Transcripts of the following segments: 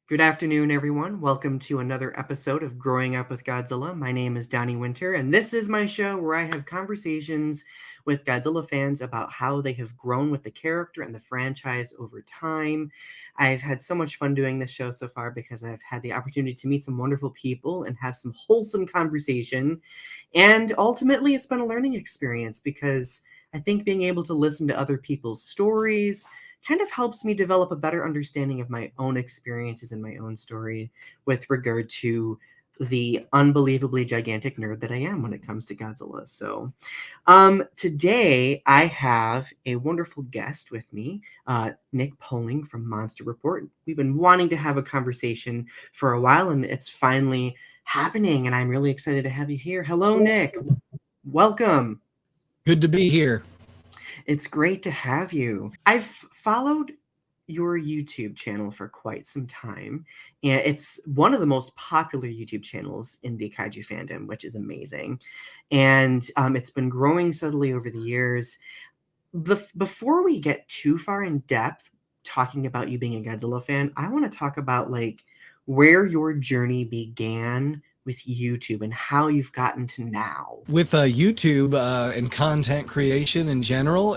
Good afternoon, everyone. Welcome to another episode of Growing Up with Godzilla. My name is Donny Winter, and this is my show where I have conversations with Godzilla fans about how they have grown with the character and the franchise over time. I've had so much fun doing this show so far because I've had the opportunity to meet some wonderful people and have some wholesome conversation. And ultimately, it's been a learning experience because I think being able to listen to other people's stories kind of helps me develop a better understanding of my own experiences and my own story with regard to the unbelievably gigantic nerd that I am when it comes to Godzilla. So today I have a wonderful guest with me, Nick Poling from Monster Report. We've been wanting to have a conversation for a while, and it's finally happening, and I'm really excited to have you here. Hello, Nick. Welcome. Good to be here. It's great to have you. I've followed your YouTube channel for quite some time, and it's one of the most popular YouTube channels in the Kaiju fandom, which is amazing. And it's been growing steadily over the years. Before we get too far in depth talking about you being a Godzilla fan, I want to talk about like where your journey began with YouTube and how you've gotten to now. With YouTube and content creation in general,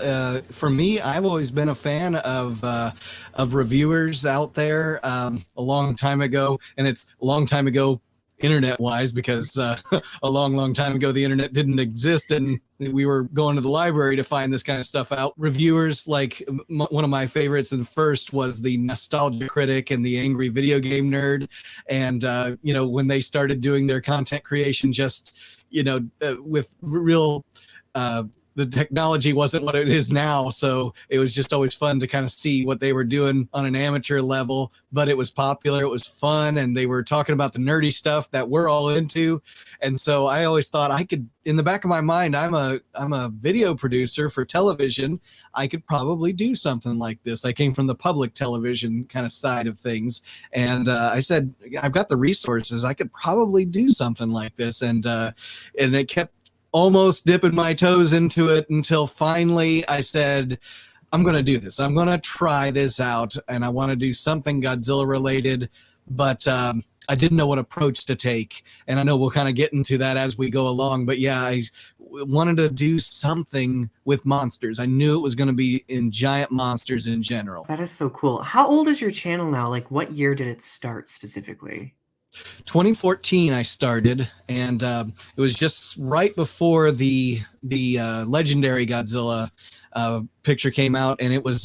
for me, I've always been a fan of reviewers out there a long time ago, and it's a long time ago internet-wise because a long time ago the internet didn't exist and we were going to the library to find this kind of stuff out. Reviewers like one of my favorites and first was the Nostalgia Critic and the Angry Video Game Nerd, and when they started doing their content creation just with real the technology wasn't what it is now, so it was just always fun to kind of see what they were doing on an amateur level, but it was popular, it was fun, and they were talking about the nerdy stuff that we're all into. And so I always thought I could, in the back of my mind, I'm a video producer for television, I could probably do something like this. I came from the public television kind of side of things, and I said, I've got the resources, I could probably do something like this, and it kept almost dipping my toes into it until finally I said, I'm going to do this. I'm going to try this out, and I want to do something Godzilla related, but I didn't know what approach to take, and I know we'll kind of get into that as we go along, but yeah, I wanted to do something with monsters. I knew it was going to be in giant monsters in general. That is so cool. How old is your channel now? Like, what year did it start specifically? 2014 I started, and it was just right before the legendary Godzilla picture came out, and it was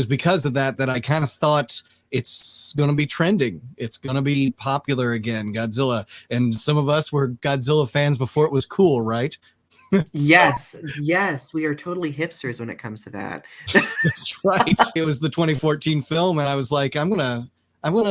because of that I kind of thought it's going to be trending. It's going to be popular again, Godzilla. And some of us were Godzilla fans before it was cool, right? Yes, we are totally hipsters when it comes to that. That's right. It was the 2014 film, and I was like, I'm gonna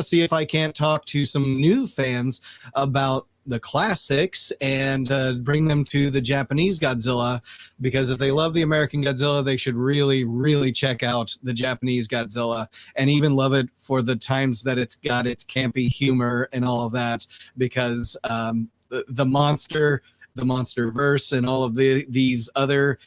see if I can't talk to some new fans about the classics and bring them to the Japanese Godzilla, because if they love the American Godzilla, they should really, really check out the Japanese Godzilla and even love it for the times that it's got its campy humor and all of that, because the monster verse and all of these other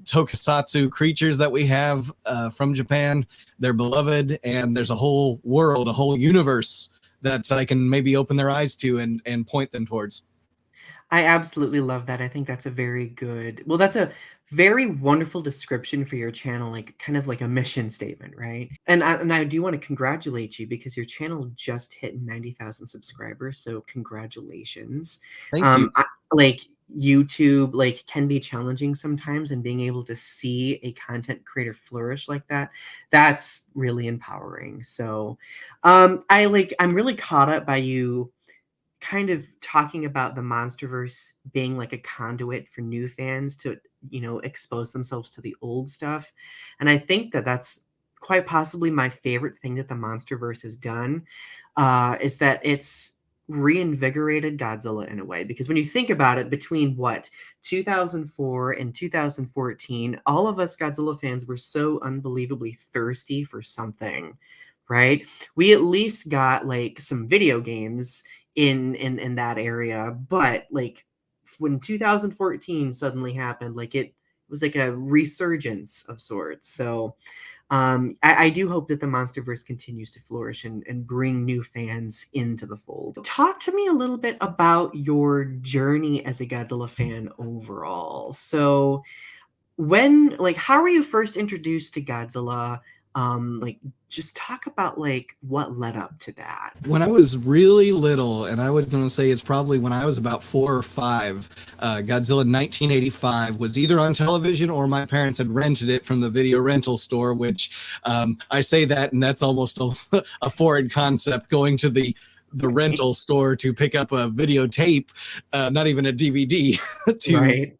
tokusatsu creatures that we have from Japan, they're beloved, and there's a whole world, a whole universe that I can maybe open their eyes to and point them towards. I absolutely love that. I think that's a very good, well, that's a very wonderful description for your channel, like kind of like a mission statement, right? And I do want to congratulate you because your channel just hit 90,000 subscribers, so congratulations. Thank you. Like YouTube like can be challenging sometimes, and being able to see a content creator flourish like that, that's really empowering. So I'm really caught up by you kind of talking about the Monsterverse being like a conduit for new fans to, expose themselves to the old stuff. And I think that that's quite possibly my favorite thing that the Monsterverse has done, is that it's reinvigorated Godzilla in a way. Because when you think about it, between 2004 and 2014, all of us Godzilla fans were so unbelievably thirsty for something, right? We at least got like some video games in that area. But like when 2014 suddenly happened, like it was like a resurgence of sorts. So I do hope that the MonsterVerse continues to flourish and bring new fans into the fold. Talk to me a little bit about your journey as a Godzilla fan overall. So when, like, how were you first introduced to Godzilla? Like, just talk about like what led up to that. When I was really little, and I would going to say it's probably when I was about 4 or 5, Godzilla 1985 was either on television or my parents had rented it from the video rental store, which I say that, and that's almost a foreign concept, going to the rental store to pick up a videotape, not even a DVD, to Right.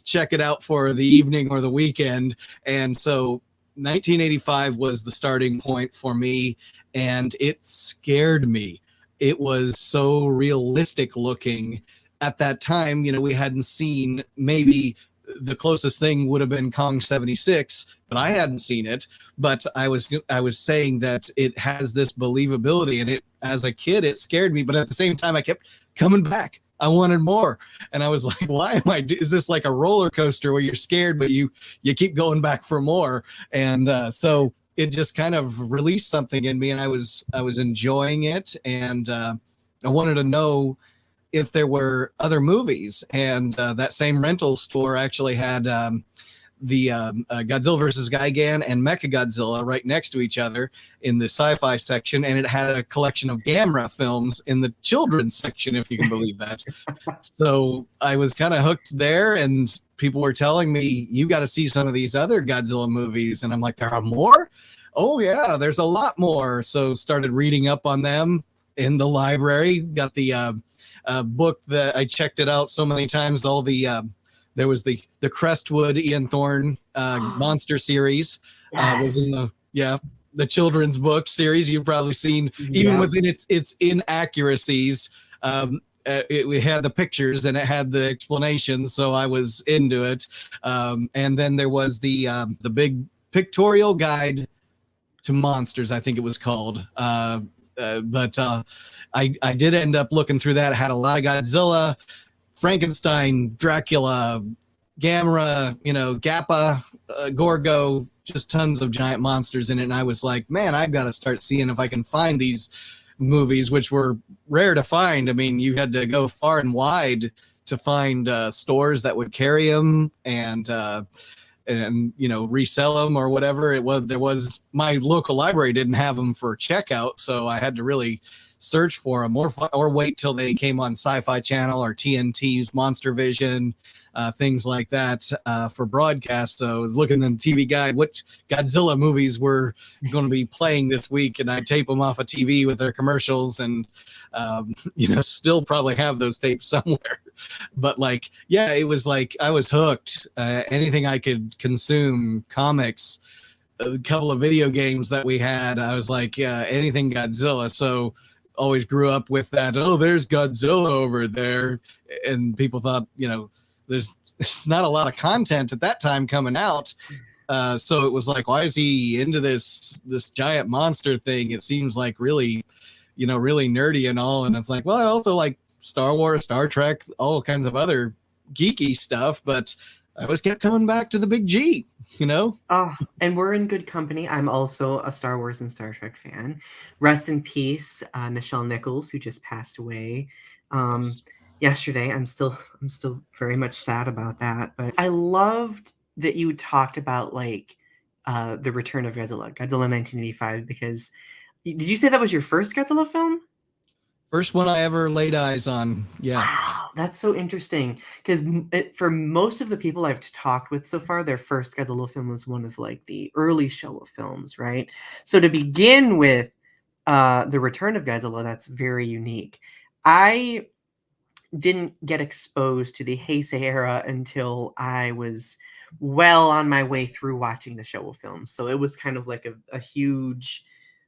check it out for the evening or the weekend. And so 1985 was the starting point for me, and it scared me. It was so realistic looking. At that time, we hadn't seen, maybe the closest thing would have been Kong 76, but I hadn't seen it. But I was saying that it has this believability, and it, as a kid, it scared me, but at the same time I kept coming back. I wanted more. And I was like, why am I, is this like a roller coaster where you're scared, but you keep going back for more? And so it just kind of released something in me, and I was enjoying it. And I wanted to know if there were other movies. And that same rental store actually had the Godzilla versus Gigan and Mechagodzilla right next to each other in the sci-fi section, and it had a collection of Gamera films in the children's section, if you can believe that. So I was kind of hooked there, and people were telling me, you got to see some of these other Godzilla movies, and I'm like, there are more? Oh yeah, there's a lot more. So started reading up on them in the library, got the book that I checked it out so many times, all the there was the Crestwood Ian Thorne monster series, was in Yes. the children's book series. You've probably seen, even Yep. within its inaccuracies. It had the pictures and it had the explanations, so I was into it. And then there was the big pictorial guide to monsters, I think it was called. But I did end up looking through that. It had a lot of Godzilla, Frankenstein, Dracula, Gamera, Gappa, Gorgo, just tons of giant monsters in it. And I was like, man, I've got to start seeing if I can find these movies, which were rare to find. I mean, you had to go far and wide to find stores that would carry them and resell them or whatever. There was my local library didn't have them for checkout, so I had to really search for them or wait till they came on Sci-Fi Channel or TNT's Monster Vision, things like that for broadcast. So I was looking in the TV guide, which Godzilla movies were going to be playing this week, and I tape them off a TV with their commercials, and still probably have those tapes somewhere. But like, yeah, it was like I was hooked. Anything I could consume, comics, a couple of video games that we had, I was like, yeah, anything Godzilla. So always grew up with that. Oh, there's Godzilla over there, and people thought, there's not a lot of content at that time coming out. So it was like, why is he into this giant monster thing? It seems like really, really nerdy and all. And it's like, well, I also like Star Wars, Star Trek, all kinds of other geeky stuff, but I always kept coming back to the big G, And we're in good company. I'm also a Star Wars and Star Trek fan. Rest in peace, Nichelle Nichols, who just passed away Yes. yesterday. I'm still very much sad about that. But I loved that you talked about like the return of Godzilla 1985, because did you say that was your first Godzilla film? First one I ever laid eyes on. Yeah. Wow, that's so interesting. Because for most of the people I've talked with so far, their first Godzilla film was one of like the early Showa films, right? So to begin with, the Return of Godzilla, that's very unique. I didn't get exposed to the Heisei era until I was well on my way through watching the Showa films. So it was kind of like a huge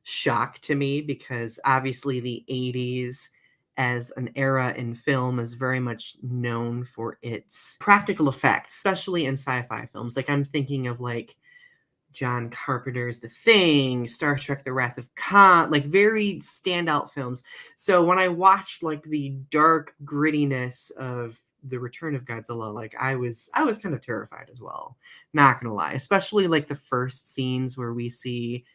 shock to me, because obviously the 80s as an era in film is very much known for its practical effects, especially in sci-fi films. Like I'm thinking of like John Carpenter's The Thing, Star Trek The Wrath of Khan, like very standout films. So when I watched like the dark grittiness of The Return of Godzilla, like I was kind of terrified as well. Not gonna lie, especially like the first scenes where we see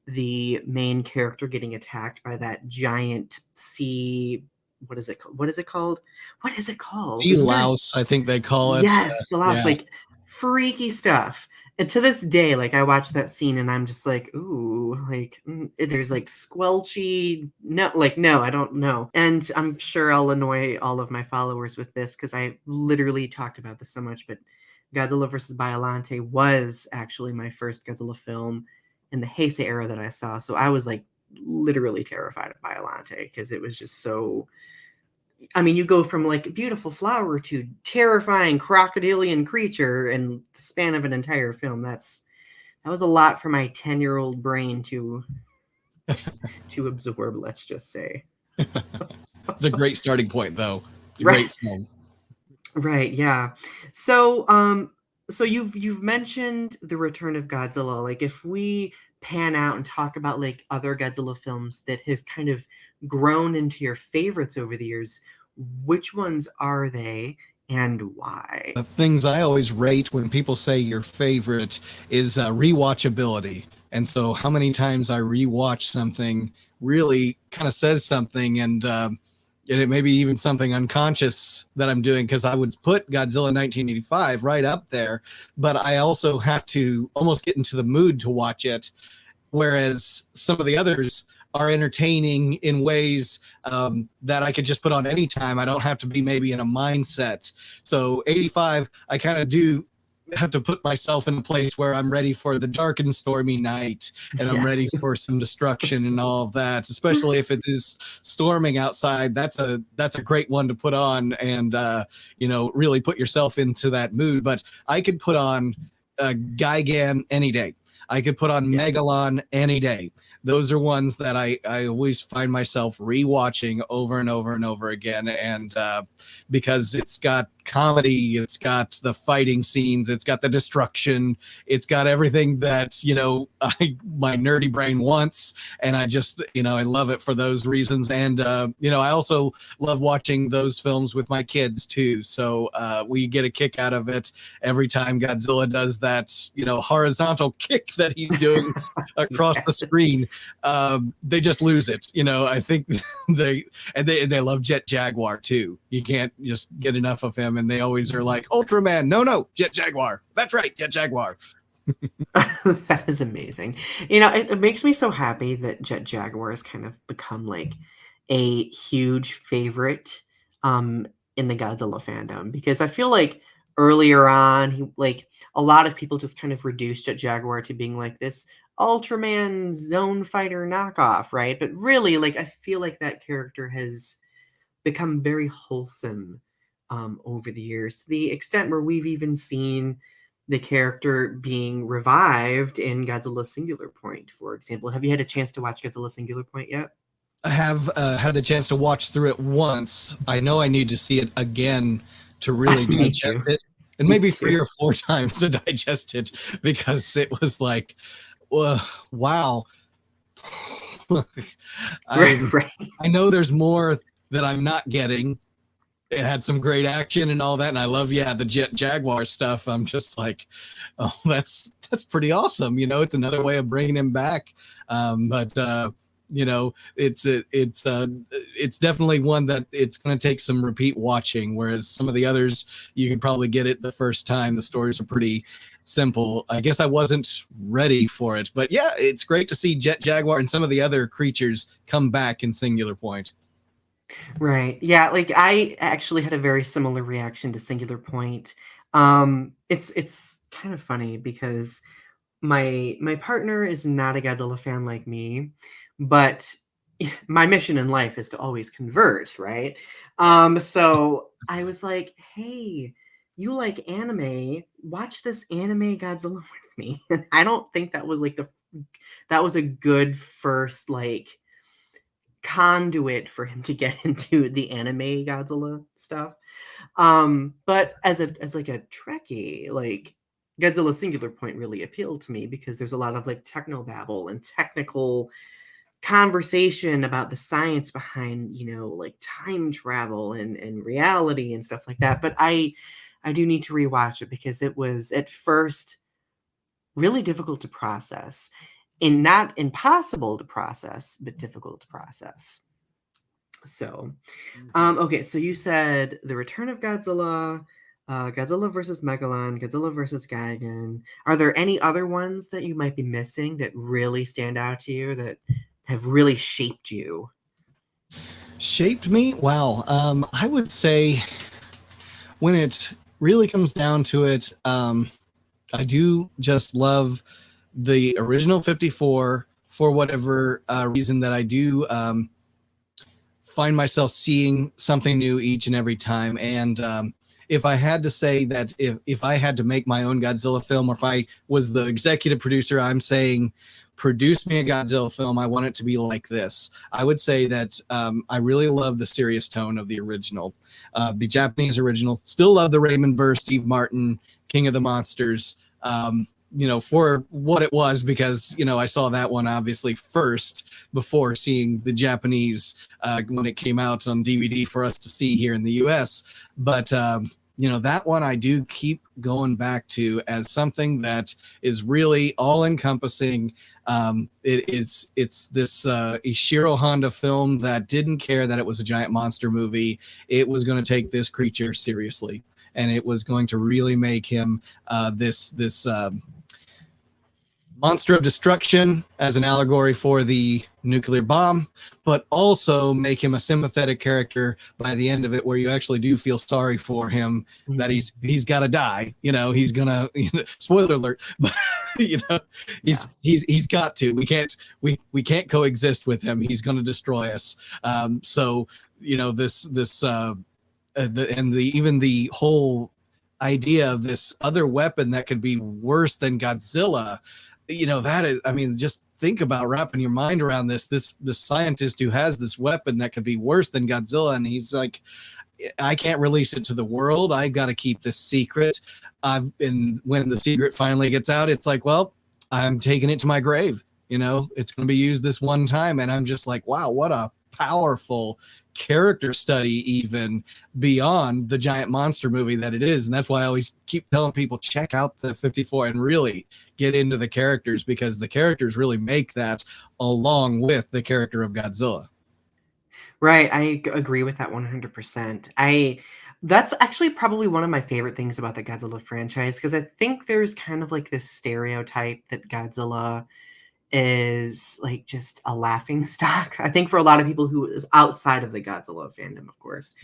the main character getting attacked by that giant sea. What is it called? What is it called? What is it called? Sea Isn't there? louse, I think they call it. Yes, the louse, Yeah. like freaky stuff. And to this day, like I watch that scene and I'm just like, ooh, like there's like squelchy, no, like no, I don't know. And I'm sure I'll annoy all of my followers with this because I literally talked about this so much, but Godzilla versus Biollante was actually my first Godzilla film in the Heisei era that I saw. So I was like literally terrified of Biollante because it was just so. I mean, you go from like a beautiful flower to terrifying crocodilian creature in the span of an entire film. That was a lot for my 10-year-old brain to absorb, let's just say. It's a great starting point, though. It's a Right. great film. Right, yeah. So, so you've mentioned The Return of Godzilla. Like if we pan out and talk about like other Godzilla films that have kind of grown into your favorites over the years, which ones are they and why? The things I always rate when people say your favorite is rewatchability. And so, how many times I rewatch something really kind of says something, and it may be even something unconscious that I'm doing because I would put Godzilla 1985 right up there, but I also have to almost get into the mood to watch it. Whereas some of the others are entertaining in ways that I could just put on anytime. I don't have to be maybe in a mindset. So 85, I kind of do have to put myself in a place where I'm ready for the dark and stormy night, and I'm ready Yes. for some destruction and all of that, especially if it is storming outside. That's a great one to put on, and really put yourself into that mood. But I could put on Gigan any day. I could put on Yeah. Megalon any day. Those are ones that I always find myself rewatching over and over and over again. And because it's got comedy, it's got the fighting scenes, it's got the destruction, it's got everything that, my nerdy brain wants. And I just, I love it for those reasons. And, I also love watching those films with my kids too. So we get a kick out of it every time Godzilla does that, horizontal kick that he's doing across the screen. They just lose it. I think they love Jet Jaguar too. You can't just get enough of him, and they always are like, Ultraman, no, Jet Jaguar. That's right, Jet Jaguar. That is amazing. It makes me so happy that Jet Jaguar has kind of become like a huge favorite in the Godzilla fandom because I feel like earlier on he like a lot of people just kind of reduced Jet Jaguar to being like this Ultraman Zone Fighter knockoff, right? But really, like I feel like that character has become very wholesome over the years to the extent where we've even seen the character being revived in Godzilla Singular Point, for example. Have you had a chance to watch Godzilla Singular Point yet? I have had the chance to watch through it once. I know I need to see it again to really Me digest too. it, and Me maybe too. 3 or 4 times to digest it because it was like, wow. Right, I right. I know there's more that I'm not getting. It had some great action and all that, and I love the Jet Jaguar stuff. I'm just like, oh, that's pretty awesome. It's another way of bringing him back. But it's definitely one that it's going to take some repeat watching. Whereas some of the others, you can probably get it the first time. The stories are pretty simple. I guess I wasn't ready for it, but yeah, it's great to see Jet Jaguar and some of the other creatures come back in Singular Point. Right. Yeah, like I actually had a very similar reaction to Singular Point. It's kind of funny because my partner is not a Godzilla fan like me, but my mission in life is to always convert, right? So I was like, "Hey, you like anime? Watch this anime Godzilla with me." And I don't think that was a good first like conduit for him to get into the anime Godzilla stuff. But as like a Trekkie, like Godzilla Singular Point really appealed to me because there's a lot of like technobabble and technical conversation about the science behind, like time travel and reality and stuff like that. But I do need to rewatch it because it was at first really difficult to process, and not impossible to process, but difficult to process. So, okay, so you said The Return of Godzilla, Godzilla versus Megalon, Godzilla versus Gigan. Are there any other ones that you might be missing that really stand out to you that have really shaped you? Shaped me? Wow. I would say when it really comes down to it, I do just love the original 54 for whatever reason that I do find myself seeing something new each and every time. And if I had to say that if I had to make my own Godzilla film, or if I was the executive producer, I'm saying, produce me a Godzilla film. I want it to be like this. I would say that I really love the serious tone of the original, the Japanese original. Still love the Raymond Burr, Steve Martin, King of the Monsters. For what it was, because I saw that one obviously first before seeing the Japanese when it came out on DVD for us to see here in the US. But that one I do keep going back to as something that is really all encompassing. It's this Ishiro Honda film that didn't care that it was a giant monster movie. It was going to take this creature seriously, and it was going to really make him this monster of destruction as an allegory for the nuclear bomb, but also make him a sympathetic character by the end of it, where you actually do feel sorry for him, that he's got to die. He's gonna. Spoiler alert, but he's got to. We can't coexist with him. He's going to destroy us. Even the whole idea of this other weapon that could be worse than Godzilla, that is, just think about wrapping your mind around this scientist who has this weapon that could be worse than Godzilla, and he's like, I can't release it to the world. I've got to keep this secret. And when the secret finally gets out, it's like, well, I'm taking it to my grave. It's going to be used this one time. And I'm just like, wow, what a powerful character study, even beyond the giant monster movie that it is. And that's why I always keep telling people, check out the 54 and really get into the characters, because the characters really make that, along with the character of Godzilla. Right, I agree with that 100%. That's actually probably one of my favorite things about the Godzilla franchise, because I think there's kind of like this stereotype that Godzilla is like just a laughing stock. I think for a lot of people who is outside of the Godzilla fandom, of course.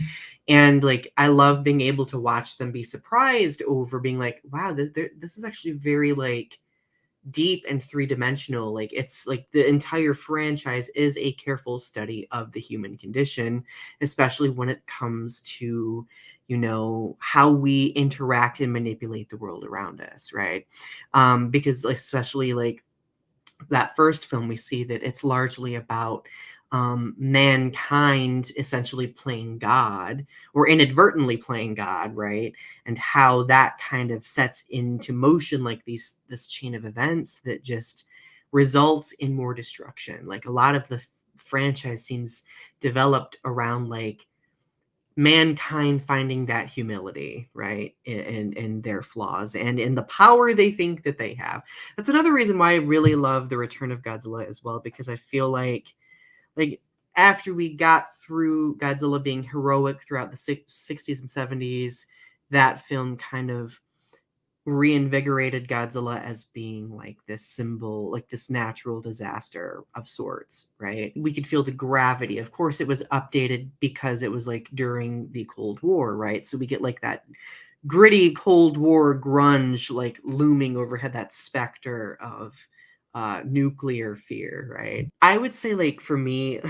And like I love being able to watch them be surprised over being like, wow, this is actually very like deep and three-dimensional. Like it's like the entire franchise is a careful study of the human condition, especially when it comes to how we interact and manipulate the world around us, right? Because especially like that first film, we see that it's largely about mankind essentially playing God, or inadvertently playing God, right? And how that kind of sets into motion like this chain of events that just results in more destruction. Like a lot of the franchise seems developed around like mankind finding that humility, right, in their flaws and in the power they think that they have. That's another reason why I really love The Return of Godzilla as well, because I feel like after we got through Godzilla being heroic throughout the 60s and 70s, that film kind of reinvigorated Godzilla as being like this symbol, like this natural disaster of sorts, right? We could feel the gravity. Of course, it was updated because it was like during the Cold War, right? So we get like that gritty Cold War grunge like looming overhead, that specter of nuclear fear, right? I would say like for me,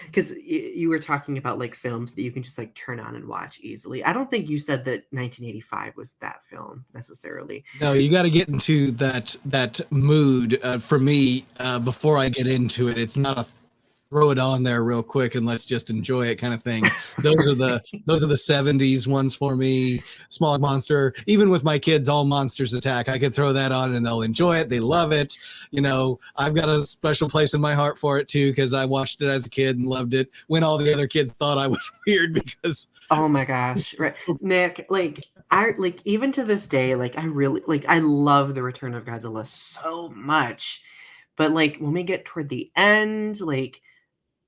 because you were talking about like films that you can just like turn on and watch easily. I don't think you said that 1985 was that film necessarily. No, you got to get into that mood for me before I get into it. It's not a throw it on there real quick and let's just enjoy it kind of thing. Those are the 70s ones for me. Small Monster, even with my kids, All Monsters Attack, I could throw that on and they'll enjoy it. They love it. I've got a special place in my heart for it too, because I watched it as a kid and loved it when all the other kids thought I was weird because oh my gosh, right, Nick, even to this day, I really I love the Return of Godzilla so much, but when we get toward the end,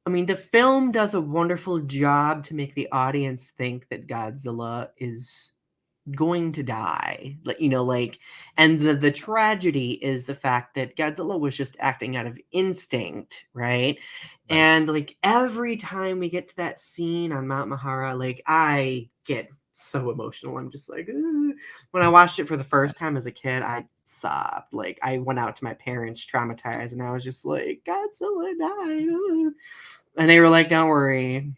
I mean, the film does a wonderful job to make the audience think that Godzilla is going to die. And the tragedy is the fact that Godzilla was just acting out of instinct, right? Right. And every time we get to that scene on Mount Mahara, I get so emotional. I'm just like, "Ugh." When I watched it for the first time as a kid, I sobbed. I went out to my parents traumatized, and I was just like, Godzilla died. Ugh. And they were like, don't worry.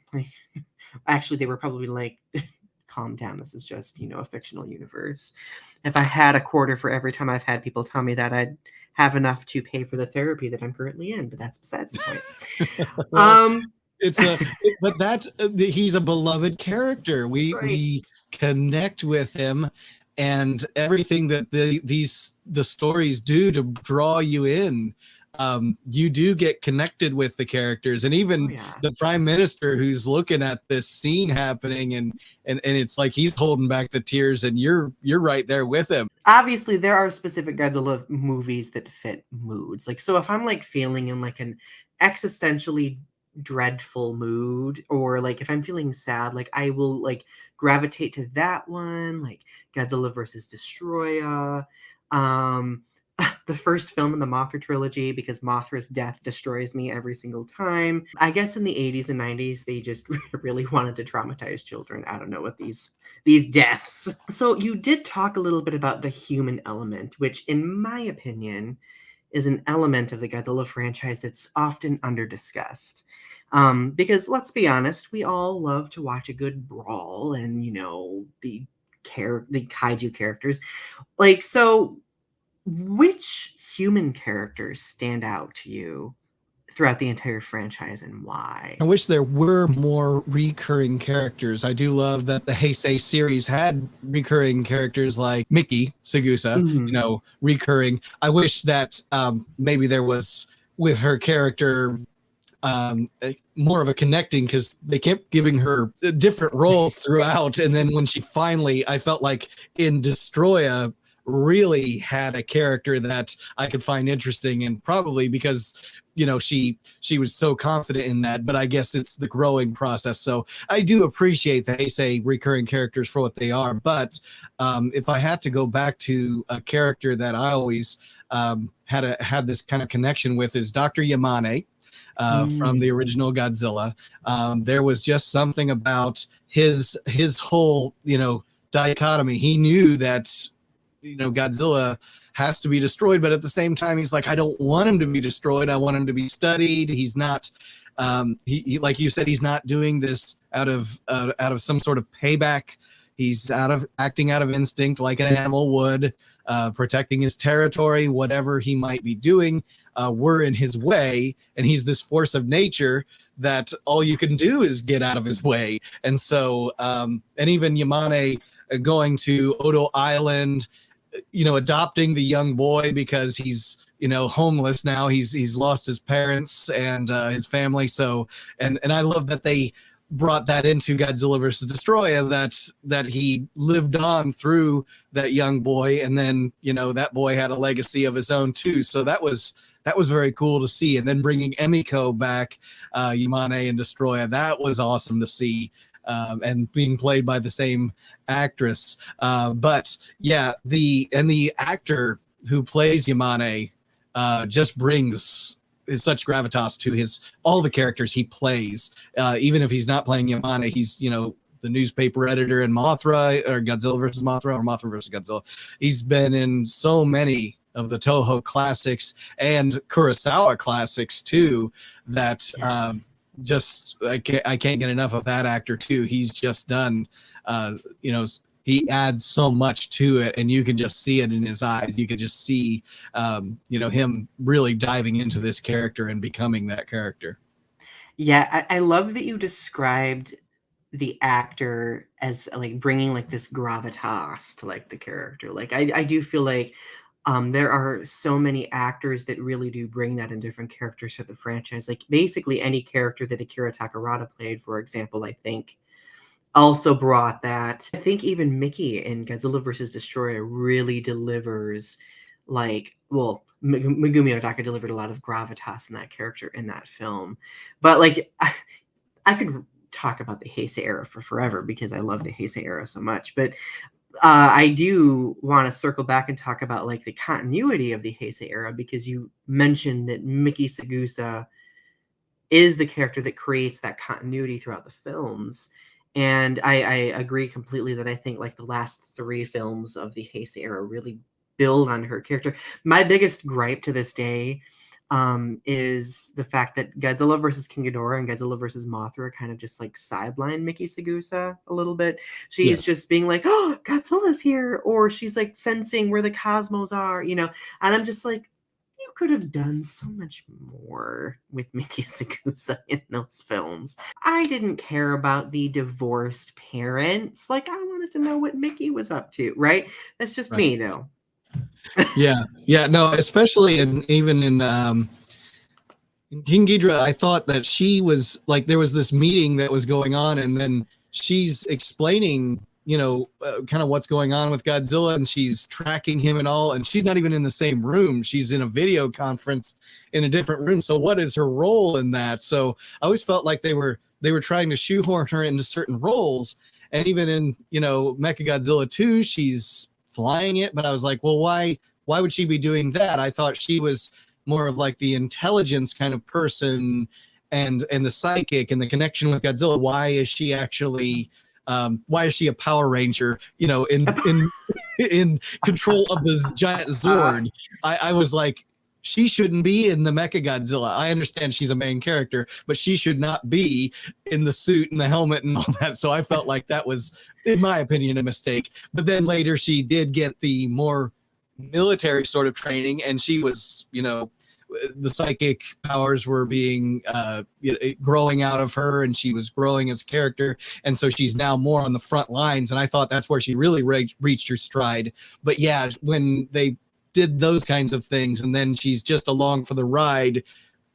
Actually, they were probably like, calm down. This is just, a fictional universe. If I had a quarter for every time I've had people tell me that, I'd have enough to pay for the therapy that I'm currently in, but that's besides the point. He's a beloved character. We Right. we connect with him, and everything that the stories do to draw you in. You do get connected with the characters, and even the prime minister who's looking at this scene happening, and it's like he's holding back the tears, and you're right there with him. Obviously, there are specific Godzilla movies that fit moods. So if I'm feeling in an existentially dreadful mood, or if I'm feeling sad, I will gravitate to that one, Godzilla versus Destroya. The first film in the Mothra trilogy, because Mothra's death destroys me every single time. I guess in the 80s and 90s, they just really wanted to traumatize children. I don't know, with these deaths. So you did talk a little bit about the human element, which in my opinion is an element of the Godzilla franchise that's often under-discussed. Because let's be honest, we all love to watch a good brawl and, the kaiju characters. So which human characters stand out to you throughout the entire franchise, and why? I wish there were more recurring characters. I do love that the Heisei series had recurring characters like Mickey, Sakusa, recurring. I wish that maybe there was, with her character, more of a connecting, because they kept giving her different roles throughout. And then when she finally, I felt like in Destroya, really had a character that I could find interesting, and probably because she was so confident in that. But I guess it's the growing process. So I do appreciate the Heisei recurring characters for what they are. But if I had to go back to a character that I always had this kind of connection with, is Dr. Yamane from the original Godzilla. There was just something about his whole dichotomy. He knew that Godzilla has to be destroyed, but at the same time, he's like, I don't want him to be destroyed. I want him to be studied. He's not, he like you said, he's not doing this out of some sort of payback. He's acting out of instinct, like an animal would, protecting his territory, whatever he might be doing. We're in his way, and he's this force of nature that all you can do is get out of his way. And so, and even Yamane going to Odo Island, adopting the young boy because he's homeless now. He's lost his parents and his family. So and I love that they brought that into Godzilla versus Destroya, that he lived on through that young boy, and then that boy had a legacy of his own too. So that was very cool to see. And then bringing Emiko back, Yamane and Destroya, that was awesome to see. And being played by the same actress. But yeah, the actor who plays Yamane just brings such gravitas to all the characters he plays. Even if he's not playing Yamane, he's the newspaper editor in Mothra, or Godzilla versus Mothra, or Mothra versus Godzilla. He's been in so many of the Toho classics and Kurosawa classics too, that just I can't get enough of that actor too. He's just done he adds so much to it, and you can just see it in his eyes. You can just see him really diving into this character and becoming that character. Yeah, I love that you described the actor as like bringing like this gravitas to like the character. Like I do feel like there are so many actors that really do bring that in different characters for the franchise. Like basically any character that Akira Takarada played, for example, I think also brought that. I think even Mickey in Godzilla versus Destroyer really delivers, like, well, Megumi Odaka delivered a lot of gravitas in that character in that film. But like, I could talk about the Heisei era for forever because I love the Heisei era so much. But I do want to circle back and talk about like the continuity of the Heisei era because you mentioned that Miki Sakusa is the character that creates that continuity throughout the films. And I agree completely that I think like the last three films of the Heisei era really build on her character. My biggest gripe to this day is the fact that Godzilla versus King Ghidorah and Godzilla versus Mothra kind of just like sideline Miki Sakusa a little bit. She's Yes. just being like, "Oh, Godzilla's here," or she's like sensing where the cosmos are, you know. And I'm just like, you could have done so much more with Miki Sakusa in those films. I didn't care about the divorced parents. Like, I wanted to know what Mickey was up to, right? That's just Right. me, though. Yeah. Yeah. No, especially even in King Ghidra, I thought that she was like there was this meeting that was going on, and then she's explaining, kind of what's going on with Godzilla, and she's tracking him and all, and she's not even in the same room. She's in a video conference in a different room. So what is her role in that? So I always felt like they were trying to shoehorn her into certain roles, and even in Mechagodzilla 2, she's flying it, but I was like, well, why would she be doing that? I thought she was more of like the intelligence kind of person and the psychic and the connection with Godzilla. Why is she a Power Ranger, in control of this giant Uh, Zord? I was like, she shouldn't be in the Mecha Godzilla. I understand she's a main character, but she should not be in the suit and the helmet and all that. So I felt like that was, in my opinion, a mistake. But then later she did get the more military sort of training, and she was, the psychic powers were being growing out of her, and she was growing as a character, and so she's now more on the front lines, and I thought that's where she really reached her stride. But yeah, when they did those kinds of things, and then she's just along for the ride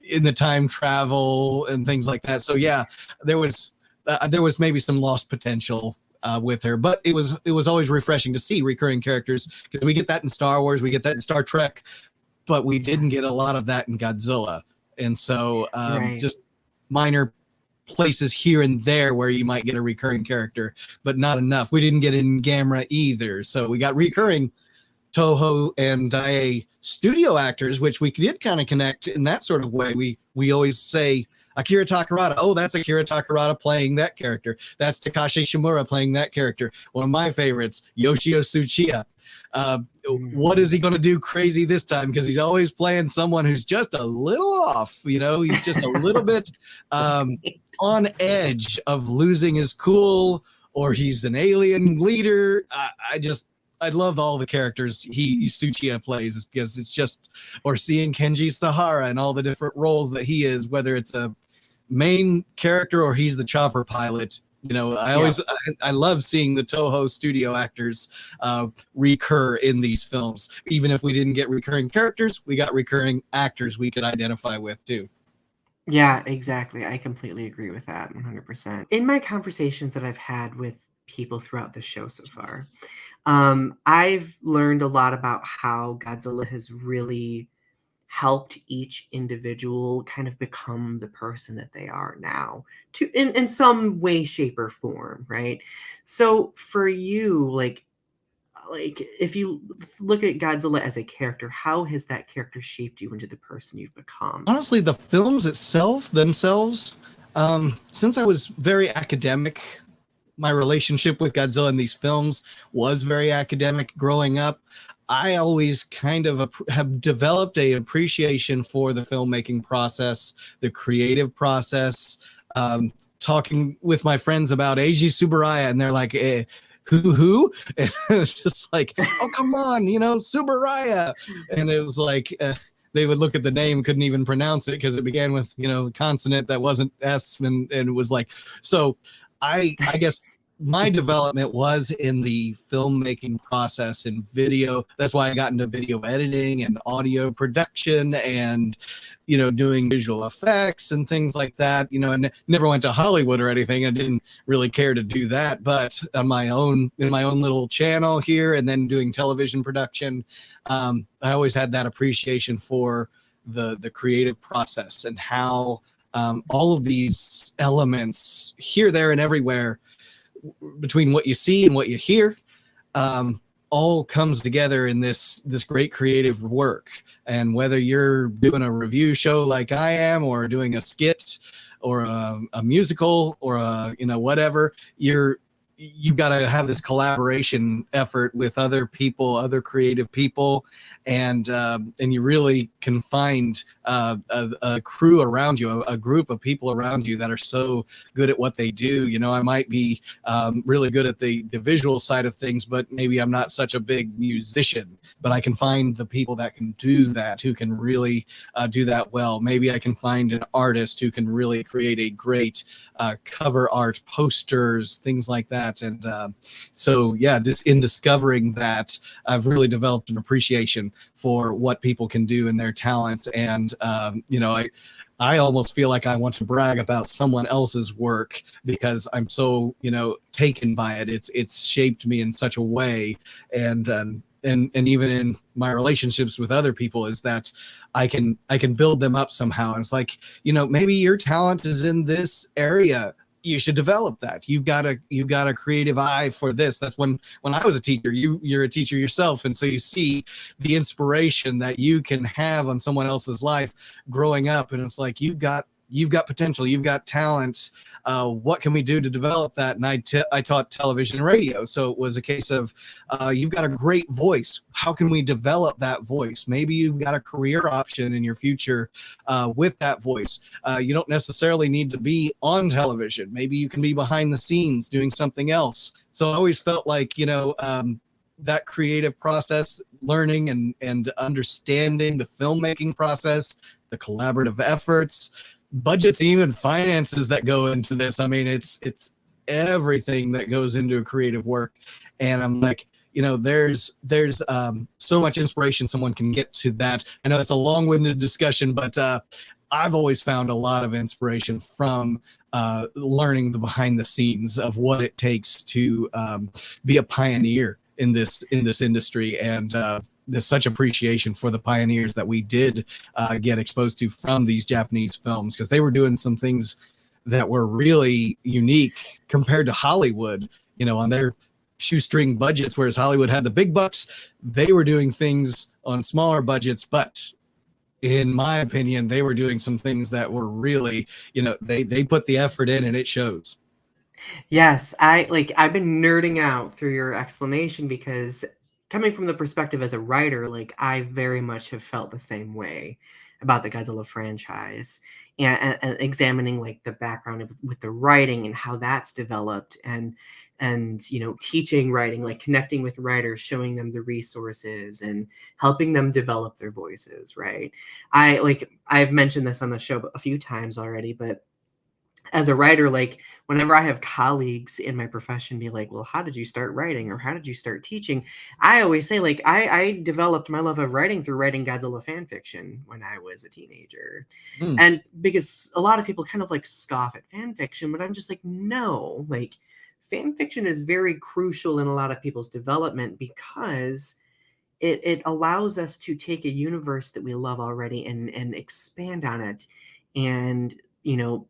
in the time travel and things like that. So yeah, there was maybe some lost potential with her, but it was always refreshing to see recurring characters, because we get that in Star Wars, we get that in Star Trek, but we yeah, didn't get a lot of that in Godzilla. And so right. just minor places here and there where you might get a recurring character, but not enough. We didn't get it in Gamera either. So we got recurring Toho and Daiei studio actors, which we did kind of connect in that sort of way. We always say Akira Takarada. Oh, that's Akira Takarada playing that character. That's Takashi Shimura playing that character. One of my favorites, Yoshio Tsuchiya. What is he going to do crazy this time? Because he's always playing someone who's just a little off. He's just a little bit on edge of losing his cool, or he's an alien leader. I love all the characters Tsuchiya plays, because it's just, or seeing Kenji Sahara and all the different roles that he is, whether it's a main character or he's the chopper pilot. Yeah. I love seeing the Toho studio actors recur in these films. Even if we didn't get recurring characters, we got recurring actors we could identify with too. Yeah, exactly. I completely agree with that 100%. In my conversations that I've had with people throughout the show so far, I've learned a lot about how Godzilla has really helped each individual kind of become the person that they are now to in some way, shape, or form, right? So for you, like if you look at Godzilla as a character, how has that character shaped you into the person you've become? Honestly, the films themselves, since I was very academic, my relationship with Godzilla in these films was very academic growing up. I always kind of have developed a appreciation for the filmmaking process, the creative process. Talking with my friends about Eiji Tsuburaya, and they're like, who? And it was just like, oh, come on, Tsuburaya. And it was like, they would look at the name, couldn't even pronounce it because it began with, consonant that wasn't S, and it was like, so I guess my development was in the filmmaking process and video. That's why I got into video editing and audio production and, doing visual effects and things like that, and never went to Hollywood or anything. I didn't really care to do that, but on my own, in my own little channel here, and then doing television production, I always had that appreciation for the creative process and how all of these elements here, there, and everywhere between what you see and what you hear, all comes together in this great creative work. And whether you're doing a review show like I am, or doing a skit, or a musical, or whatever, you've got to have this collaboration effort with other people, other creative people, and you really can find a crew around you, a group of people around you that are so good at what they do. I might be really good at the visual side of things, but maybe I'm not such a big musician. But I can find the people that can do that, who can really do that well. Maybe I can find an artist who can really create a great cover art, posters, things like that. And so, yeah, just in discovering that, I've really developed an appreciation for what people can do and their talent. And, I almost feel like I want to brag about someone else's work because I'm so, taken by it. It's shaped me in such a way. And even in my relationships with other people, is that I can build them up somehow. And it's like, maybe your talent is in this area. You should develop that. You've got a creative eye for this. That's when I was a teacher, you're a teacher yourself. And so you see the inspiration that you can have on someone else's life growing up. And it's like, you've got potential, you've got talent. What can we do to develop that? And I taught television and radio. So it was a case of, you've got a great voice. How can we develop that voice? Maybe you've got a career option in your future with that voice. You don't necessarily need to be on television. Maybe you can be behind the scenes doing something else. So I always felt like, that creative process, learning and understanding the filmmaking process, the collaborative efforts, budgets, even finances that go into this. I mean, it's everything that goes into a creative work. And I'm like, there's so much inspiration someone can get to that. I know that's a long-winded discussion, but I've always found a lot of inspiration from learning the behind the scenes of what it takes to be a pioneer in this industry. And there's such appreciation for the pioneers that we did get exposed to from these Japanese films, because they were doing some things that were really unique compared to Hollywood, on their shoestring budgets, whereas Hollywood had the big bucks. They were doing things on smaller budgets, but in my opinion, they were doing some things that were really, they put the effort in, and it shows. Yes, I've been nerding out through your explanation because coming from the perspective as a writer, I very much have felt the same way about the Godzilla franchise, and examining the background with the writing and how that's developed, and teaching writing, connecting with writers, showing them the resources and helping them develop their voices, right? I've mentioned this on the show a few times already, but as a writer, whenever I have colleagues in my profession be like, well, how did you start writing, or how did you start teaching? I always say, I developed my love of writing through writing Godzilla fan fiction when I was a teenager. And because a lot of people kind of scoff at fan fiction, but I'm just like, no, fan fiction is very crucial in a lot of people's development, because it allows us to take a universe that we love already and expand on it, and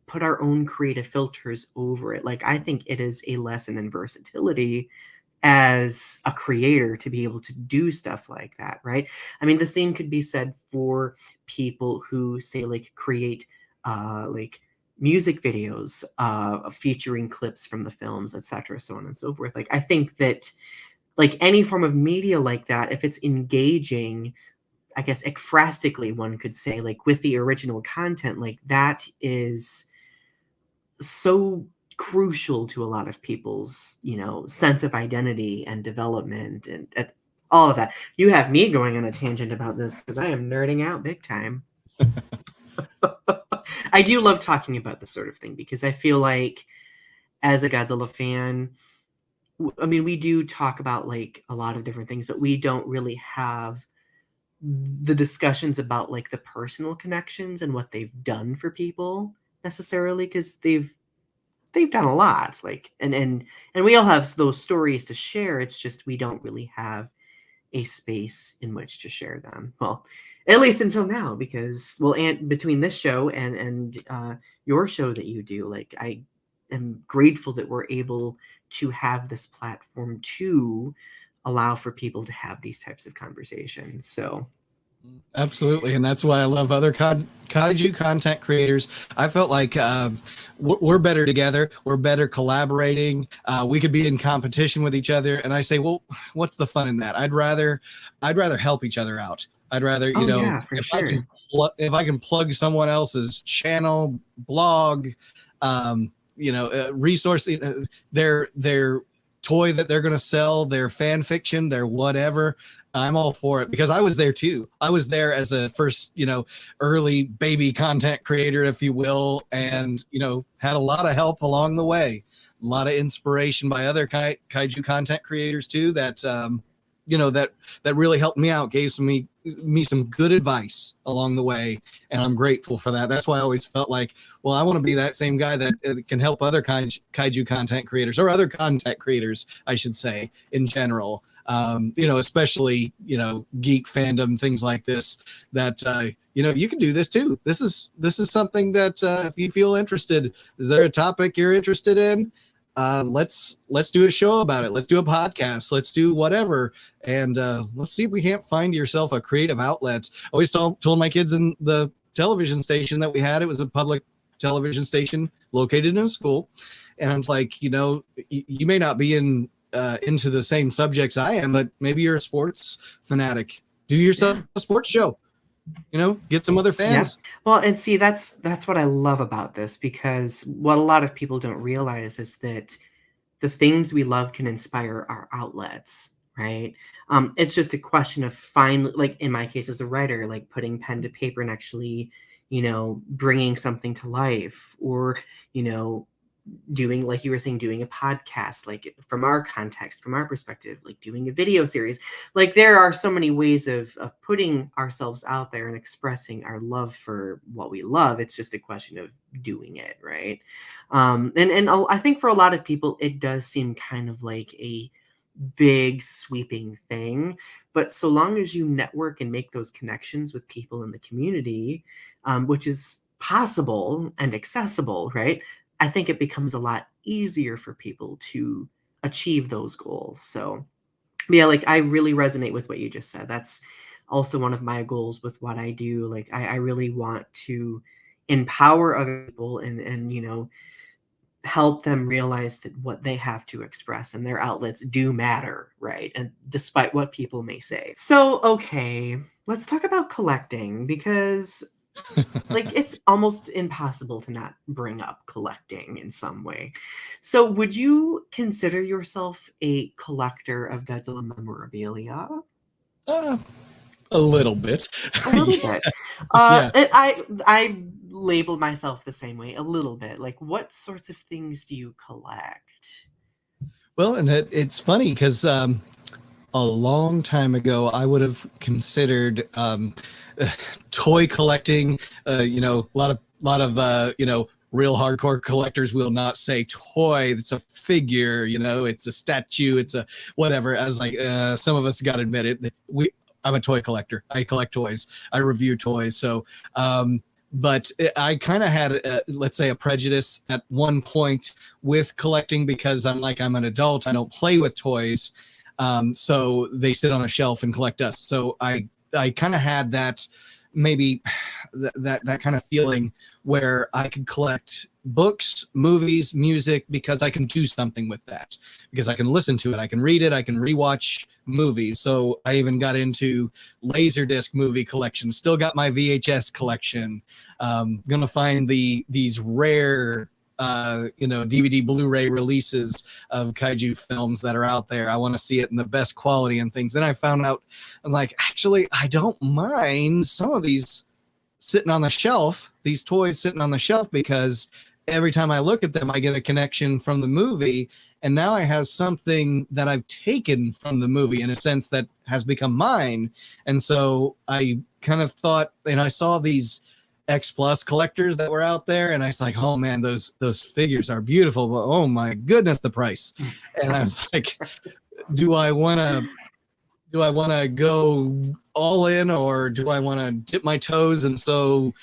put our own creative filters over it. I think it is a lesson in versatility as a creator to be able to do stuff like that, right? I mean, the same could be said for people who say create music videos featuring clips from the films, etc., so on and so forth. I think that any form of media like that, if it's engaging, I guess ekphrastically, one could say, with the original content, that is so crucial to a lot of people's, sense of identity and development, and all of that. You have me going on a tangent about this because I am nerding out big time. I do love talking about this sort of thing because I feel like as a Godzilla fan, I mean, we do talk about like a lot of different things, but we don't really have the discussions about like the personal connections and what they've done for people necessarily because they've done a lot like and we all have those stories to share. It's just we don't really have a space in which to share them. Well, at least until now, because well, and between this show and your show that you do, like I am grateful that we're able to have this platform to allow for people to have these types of conversations. So Absolutely, and that's why I love other kaiju content creators. I felt like we're better together. We're better collaborating. We could be in competition with each other, and I say, well, what's the fun in that? I'd rather help each other out. I'd rather, oh yeah, for sure. if I can plug someone else's channel, blog, resource, their toy that they're going to sell, their fan fiction, their whatever. I'm all for it because I was there too. I was there as a first, early baby content creator, if you will, and, had a lot of help along the way. A lot of inspiration by other kaiju content creators too that, that really helped me out, gave me some good advice along the way. And I'm grateful for that. That's why I always felt like, well, I want to be that same guy that can help other kaiju content creators or other content creators, I should say, in general. Especially, geek fandom, things like this, that, you can do this too. This is something that, if you feel interested, is there a topic you're interested in? Let's do a show about it. Let's do a podcast. Let's do whatever. And, let's see if we can't find yourself a creative outlet. I always told my kids in the television station that we had, it was a public television station located in a school. And I'm like, you may not be into the same subjects I am, but maybe you're a sports fanatic. Do yourself a sports show. Get some other fans. Yeah. Well, and see, that's what I love about this, because what a lot of people don't realize is that the things we love can inspire our outlets, right? It's just a question of like in my case as a writer, like putting pen to paper and actually, bringing something to life, or, doing, like you were saying, doing a podcast, like from our context, from our perspective, like doing a video series. Like there are so many ways of putting ourselves out there and expressing our love for what we love. It's just a question of doing it, right? And I think for a lot of people, it does seem kind of like a big sweeping thing, but so long as you network and make those connections with people in the community, which is possible and accessible, right? I think it becomes a lot easier for people to achieve those goals. So, yeah, like I really resonate with what you just said. That's also one of my goals with what I do. Like I really want to empower other people and help them realize that what they have to express and their outlets do matter, right? And despite what people may say. So, okay, let's talk about collecting, because like it's almost impossible to not bring up collecting in some way. So would you consider yourself a collector of Godzilla memorabilia? Uh, a little bit. A little bit. Yeah. I label myself the same way, a little bit. Like what sorts of things do you collect? Well, and it's funny because a long time ago, I would have considered toy collecting. A lot of real hardcore collectors will not say toy. It's a figure. It's a statue. It's a whatever. As like some of us got to admit it. I'm a toy collector. I collect toys. I review toys. So. But I kind of had, let's say, a prejudice at one point with collecting because I'm an adult. I don't play with toys. So they sit on a shelf and collect dust. So I kind of had that, maybe that kind of feeling where I could collect books, movies, music, because I can do something with that, because I can listen to it, I can read it, I can rewatch movies. So I even got into Laserdisc movie collection, still got my VHS collection. Gonna find these rare DVD, Blu-ray releases of kaiju films that are out there. I want to see it in the best quality and things. Then I found out, I'm like, actually, I don't mind some of these sitting on the shelf, these toys sitting on the shelf, because every time I look at them, I get a connection from the movie. And now I have something that I've taken from the movie in a sense that has become mine. And so I kind of thought, and I saw these X Plus collectors that were out there, and I was like, oh man, those figures are beautiful, but oh my goodness, the price. And I was like, do I want to go all in, or do I want to dip my toes? And so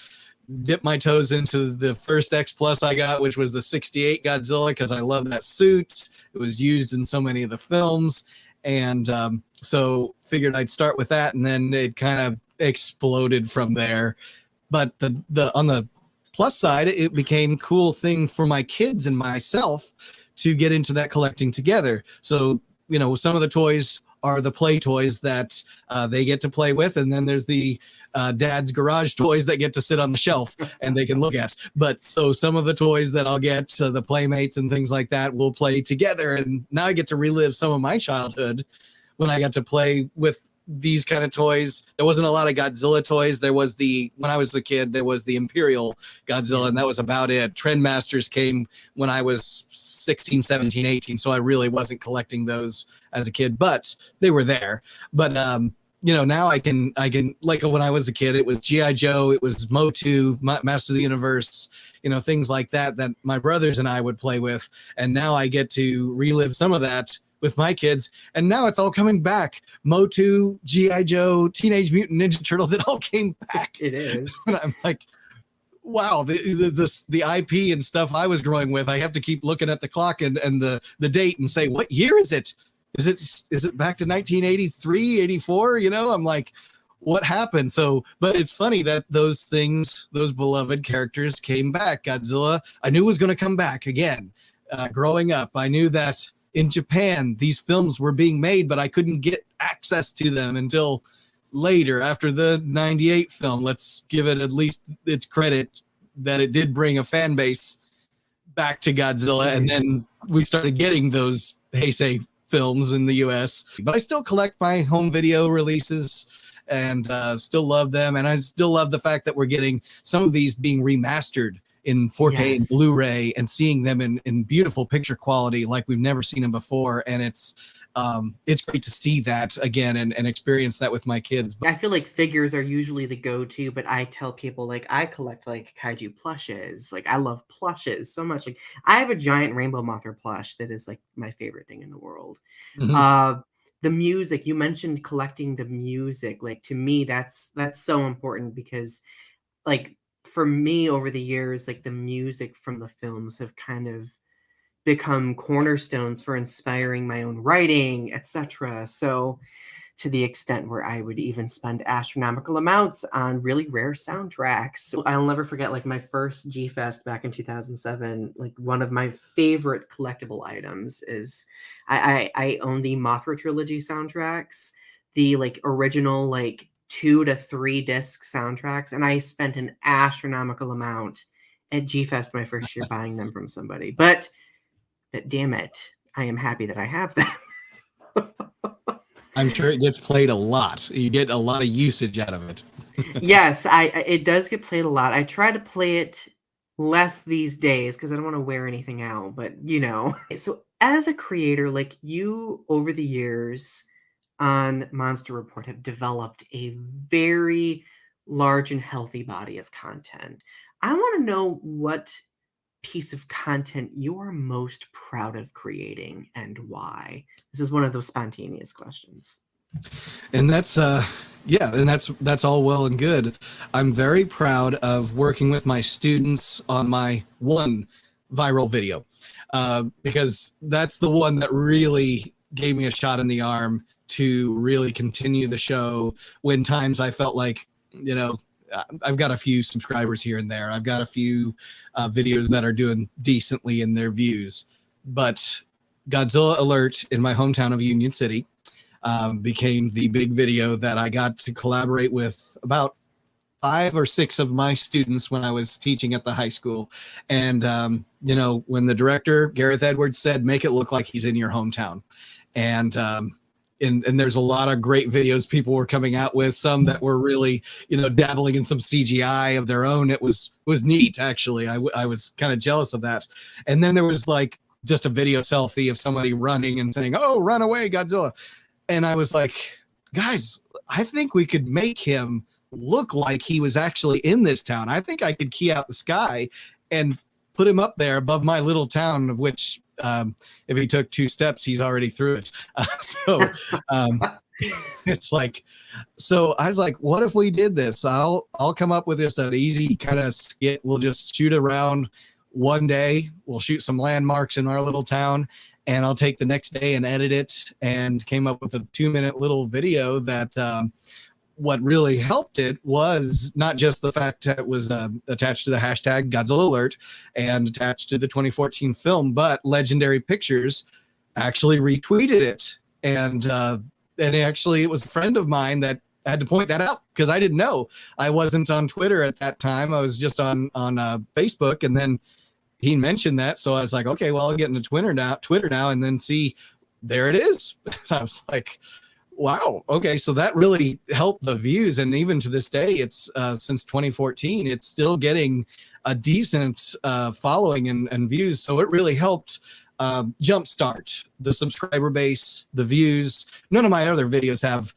dip my toes into the first X Plus I got, which was the 68 Godzilla, because I love that suit. It was used in so many of the films. And so figured I'd start with that, and then it kind of exploded from there. But the on the plus side, it became a cool thing for my kids and myself to get into that collecting together. So, some of the toys are the play toys that they get to play with, and then there's the dad's garage toys that get to sit on the shelf and they can look at. But so some of the toys that I'll get, the playmates and things like that, will play together, and now I get to relive some of my childhood when I got to play with these kind of toys. There wasn't a lot of Godzilla toys. There was when I was a kid, there was the Imperial Godzilla, and that was about it. Trendmasters came when I was 16, 17, 18, so I really wasn't collecting those as a kid, but they were there. But now I can, like when I was a kid, it was G.I. Joe, it was Motu, Master of the Universe, things like that my brothers and I would play with. And now I get to relive some of that with my kids, and now it's all coming back. Motu, G.I. Joe, Teenage Mutant Ninja Turtles, it all came back. It is. And I'm like, wow, the IP and stuff I was growing with, I have to keep looking at the clock and the date and say, what year is it? Is it back to 1983, 84? I'm like, what happened? So, but it's funny that those beloved characters came back. Godzilla, I knew was going to come back again. Growing up, I knew that in Japan, these films were being made, but I couldn't get access to them until later, after the 98 film. Let's give it at least its credit that it did bring a fan base back to Godzilla, and then we started getting those Heisei films in the US. But I still collect my home video releases and still love them, and I still love the fact that we're getting some of these being remastered in 4K and Blu-ray, and seeing them in beautiful picture quality like we've never seen them before. And it's great to see that again and experience that with my kids. I feel like figures are usually the go-to, but I tell people, like, I collect like kaiju plushes. Like, I love plushes so much. Like, I have a giant Rainbow Mothra plush that is like my favorite thing in the world. Mm-hmm. The music, you mentioned collecting the music. Like, to me, that's so important, because like for me over the years, like the music from the films have kind of become cornerstones for inspiring my own writing, etc. So to the extent where I would even spend astronomical amounts on really rare soundtracks. So I'll never forget, like, my first G-Fest back in 2007, like one of my favorite collectible items is I own the Mothra trilogy soundtracks, the like original like 2 to 3 disc soundtracks, and I spent an astronomical amount at G-Fest my first year buying them from somebody. But damn it, I am happy that I have them. I'm sure it gets played a lot. You get a lot of usage out of it. Yes, it does get played a lot. I try to play it less these days because I don't want to wear anything out, but So as a creator, like, you over the years on Monster Report have developed a very large and healthy body of content. I want to know what piece of content you are most proud of creating and why. This is one of those spontaneous questions. And that's that's all well and good. I'm very proud of working with my students on my one viral video, because that's the one that really gave me a shot in the arm to really continue the show when times I felt like, I've got a few subscribers here and there. I've got a few videos that are doing decently in their views. But Godzilla Alert in my hometown of Union City became the big video that I got to collaborate with about 5 or 6 of my students when I was teaching at the high school. And, when the director, Gareth Edwards, said, make it look like he's in your hometown. And, and there's a lot of great videos people were coming out with, some that were really, dabbling in some CGI of their own. It was neat, actually. I was kind of jealous of that. And then there was like just a video selfie of somebody running and saying, "Oh, run away, Godzilla." And I was like, guys, I think we could make him look like he was actually in this town. I think I could key out the sky and put him up there above my little town, of which if he took 2 steps, he's already through it. It's like, so I was like, what if we did this? I'll come up with just an easy kind of skit. We'll just shoot around one day. We'll shoot some landmarks in our little town, and I'll take the next day and edit it, and came up with a 2-minute little video that what really helped it was not just the fact that it was attached to the hashtag Godzilla Alert and attached to the 2014 film, but Legendary Pictures actually retweeted it. And actually, it was a friend of mine that had to point that out, because I didn't know. I wasn't on Twitter at that time. I was just on Facebook, and then he mentioned that. So I was like, okay, well, I'll get into Twitter now, and then see, there it is. I was like, wow, okay, so that really helped the views. And even to this day, it's since 2014, it's still getting a decent following and views. So it really helped jumpstart the subscriber base, the views. None of my other videos have,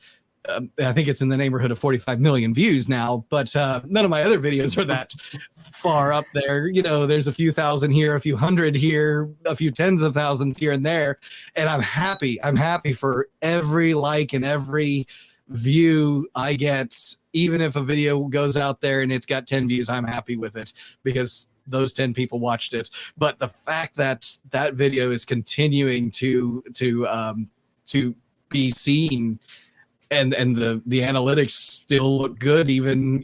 I think it's in the neighborhood of 45 million views now, but none of my other videos are that far up there. There's a few thousand here, a few hundred here, a few tens of thousands here and there. And I'm happy for every like and every view I get. Even if a video goes out there and it's got 10 views, I'm happy with it, because those 10 people watched it. But the fact that that video is continuing to be seen, and the analytics still look good, even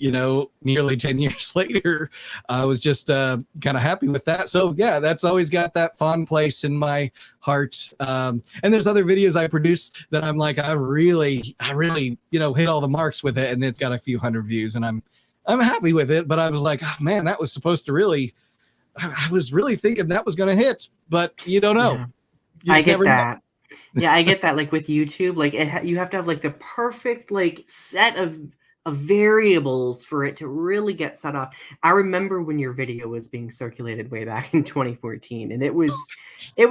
nearly 10 years later, I was just kind of happy with that. So yeah, that's always got that fond place in my heart. And there's other videos I produce that I'm like, I really hit all the marks with it, and it's got a few hundred views, and I'm happy with it. But I was like, oh, man, that was supposed to really, I was really thinking that was going to hit, but you don't know. Yeah. I get that. Yeah, I get that. Like with YouTube, like you have to have like the perfect like set of variables for it to really get set off. I remember when your video was being circulated way back in 2014, and it was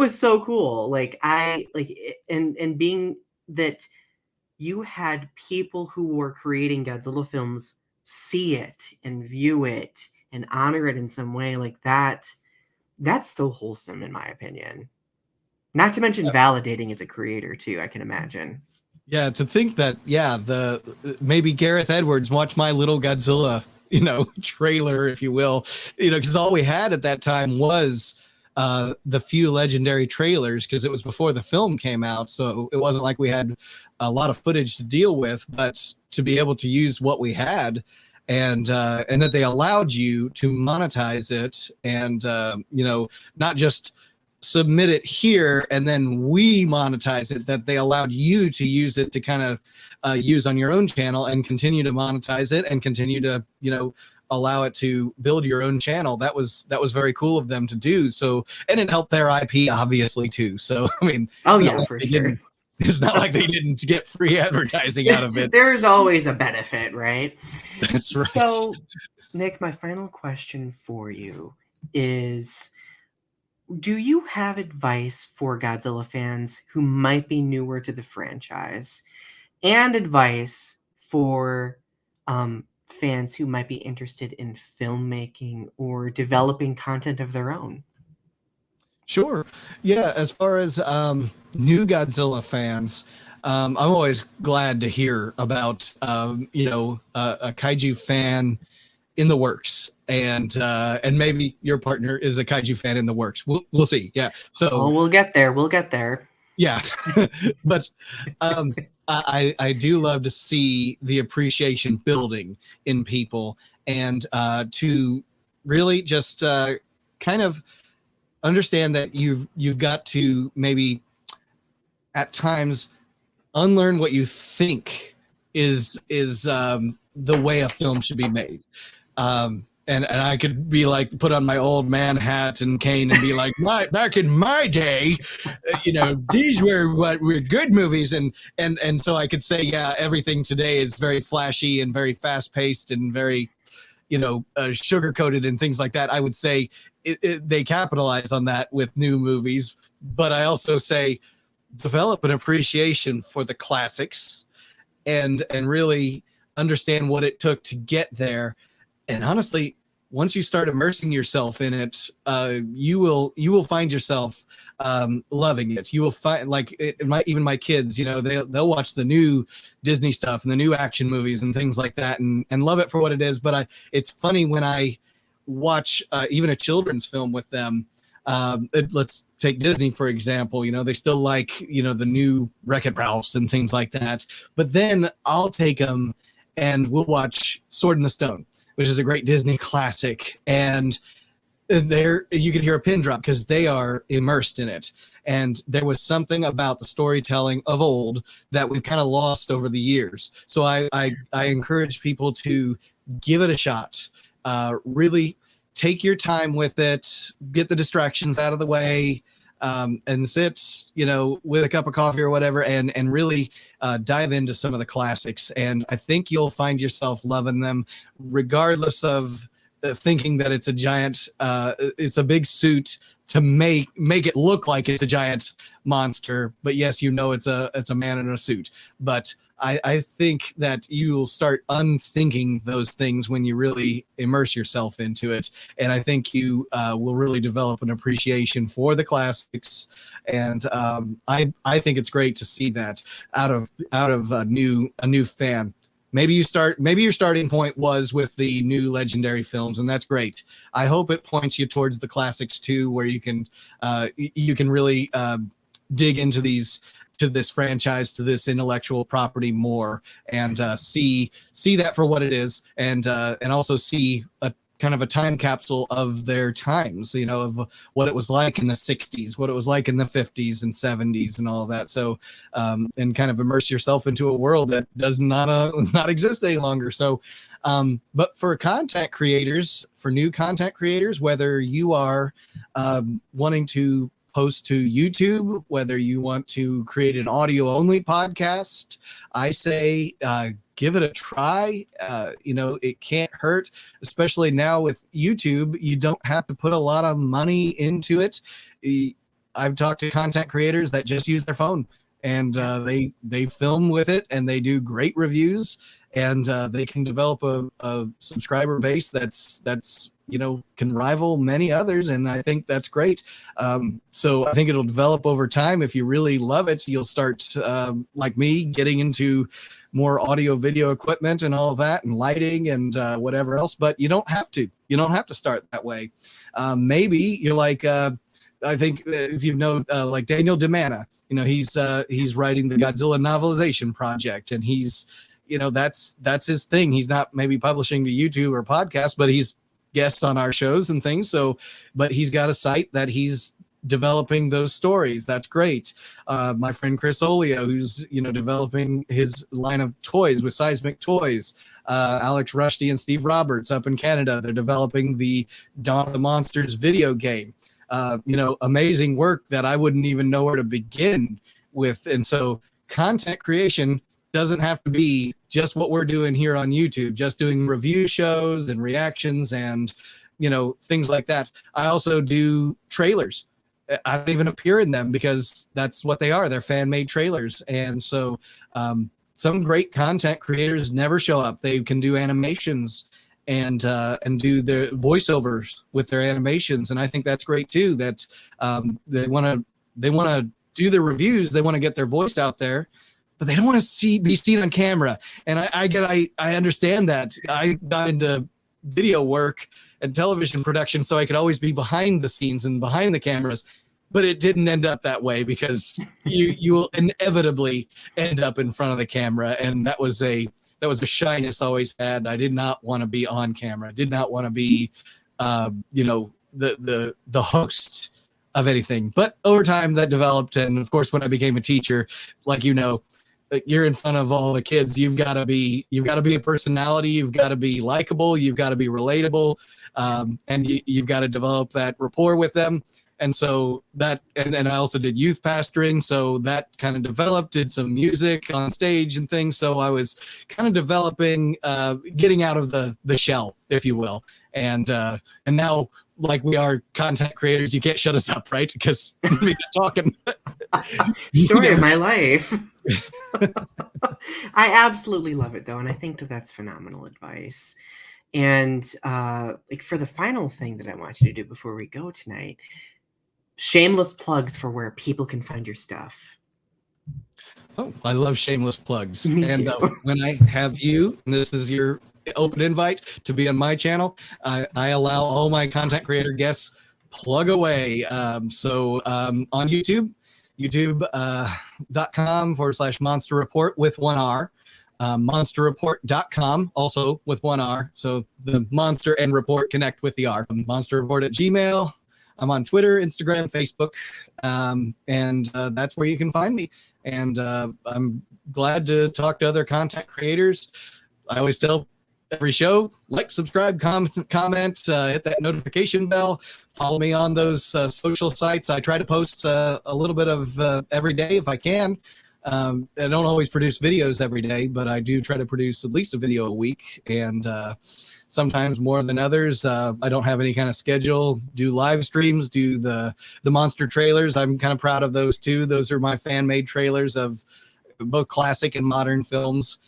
so cool. Like and being that you had people who were creating Godzilla films see it and view it and honor it in some way, like that's so wholesome, in my opinion. Not to mention validating as a creator too, I can imagine. Yeah, to think that, maybe Gareth Edwards watched my little Godzilla, trailer, if you will, because all we had at that time was the few legendary trailers, because it was before the film came out. So it wasn't like we had a lot of footage to deal with, but to be able to use what we had, and that they allowed you to monetize it, and not just submit it here and then we monetize it, that they allowed you to use it to kind of use on your own channel and continue to monetize it and continue to allow it to build your own channel. That was very cool of them to do. So, and it helped their IP obviously too. So I mean, for sure. It's not like they didn't get free advertising out of it. There's always a benefit, right? That's right. So Nick, my final question for you is, do you have advice for Godzilla fans who might be newer to the franchise, and advice for fans who might be interested in filmmaking or developing content of their own? Sure. Yeah, as far as new Godzilla fans, I'm always glad to hear about a Kaiju fan in the works, and maybe your partner is a Kaiju fan in the works. We'll see. Yeah. So we'll get there. Yeah. But I do love to see the appreciation building in people, and to really just kind of understand that you've got to maybe at times unlearn what you think is the way a film should be made. And I could be like, put on my old man hat and cane and be like, back in my day, these were what were good movies. And so I could say, yeah, everything today is very flashy and very fast paced and very, sugar coated and things like that. I would say they capitalize on that with new movies, but I also say develop an appreciation for the classics and really understand what it took to get there. And honestly, once you start immersing yourself in it, you will find yourself loving it. You will find, like, even my kids, they'll watch the new Disney stuff and the new action movies and things like that, and love it for what it is. But it's funny when I watch even a children's film with them. Let's take Disney for example. They still like the new Wreck-It Ralphs and things like that. But then I'll take them and we'll watch Sword in the Stone, which is a great Disney classic. And there you could hear a pin drop because they are immersed in it. And there was something about the storytelling of old that we've kind of lost over the years. So I encourage people to give it a shot. Really take your time with it, get the distractions out of the way, and sit, with a cup of coffee or whatever, and really dive into some of the classics. And I think you'll find yourself loving them, regardless of thinking that it's a giant, it's a big suit to make it look like it's a giant monster. But yes, it's a man in a suit. But I think that you'll start unthinking those things when you really immerse yourself into it. And I think you will really develop an appreciation for the classics. And I think it's great to see that out of a new fan. Maybe your starting point was with the new legendary films, and that's great. I hope it points you towards the classics too, where you can really dig into this franchise, to this intellectual property more, and see that for what it is, and also see a kind of a time capsule of their times, of what it was like in the 60s, what it was like in the 50s and 70s and all of that. So, and kind of immerse yourself into a world that does not exist any longer. So, but for new content creators, whether you are wanting to post to YouTube, whether you want to create an audio only podcast, I say give it a try. It can't hurt, especially now with YouTube. You don't have to put a lot of money into it. I've talked to content creators that just use their phone, and they film with it, and they do great reviews, and they can develop a subscriber base that's can rival many others, and I think that's great. So I think it'll develop over time. If you really love it, you'll start, like me, getting into more audio video equipment and all of that, and lighting and whatever else. But you don't have to. You don't have to start that way. Maybe you're like, I think if you know, like Daniel DeManna, he's writing the Godzilla novelization project, and he's, that's his thing. He's not maybe publishing to YouTube or podcast, but he's guests on our shows and things. So, but he's got a site that he's developing those stories. That's great. My friend Chris Olio, who's, developing his line of toys with Seismic Toys. Alex Rushdie and Steve Roberts up in Canada, they're developing the Dawn of the Monsters video game. Amazing work that I wouldn't even know where to begin with. And so content creation doesn't have to be just what we're doing here on YouTube, just doing review shows and reactions and, things like that. I also do trailers. I don't even appear in them because that's what they are. They're fan-made trailers. And so some great content creators never show up. They can do animations and do their voiceovers with their animations. And I think that's great too, that they want to do their reviews. They want to get their voice out there, but they don't want to be seen on camera. And I understand that. I got into video work and television production so I could always be behind the scenes and behind the cameras, but it didn't end up that way because you will inevitably end up in front of the camera. And that was a shyness I always had. I did not want to be on camera. I did not want to be, the host of anything. But over time that developed. And of course, when I became a teacher, like, you're in front of all the kids. You've got to be a personality. You've got to be likable. You've got to be relatable, and you've got to develop that rapport with them. And so that, and I also did youth pastoring, so that kind of developed. Did some music on stage and things. So I was kind of developing, getting out of the shell, if you will. And now, like, we are content creators, you can't shut us up, right? Because we get talking. Story of my life. I absolutely love it, though, and I think that that's phenomenal advice. And like, for the final thing that I want you to do before we go tonight, shameless plugs for where people can find your stuff. Oh, I love shameless plugs. Me And too. when I have you, and this is your open invite to be on my channel, I allow all my content creator guests plug away. So on YouTube, youtube.com/monster report with 1R. monsterreport.com, also with 1R. So the monster and report connect with the R. Monster report at Gmail. I'm on Twitter, Instagram, Facebook, and that's where you can find me. And I'm glad to talk to other content creators. I always tell every show, like, subscribe, comment, hit that notification bell, follow me on those social sites. I try to post a little bit of every day if I can. I don't always produce videos every day, but I do try to produce at least a video a week, and sometimes more than others. I don't have any kind of schedule. Do live streams, do the monster trailers. I'm kind of proud of those too. Those are my fan-made trailers of both classic and modern films.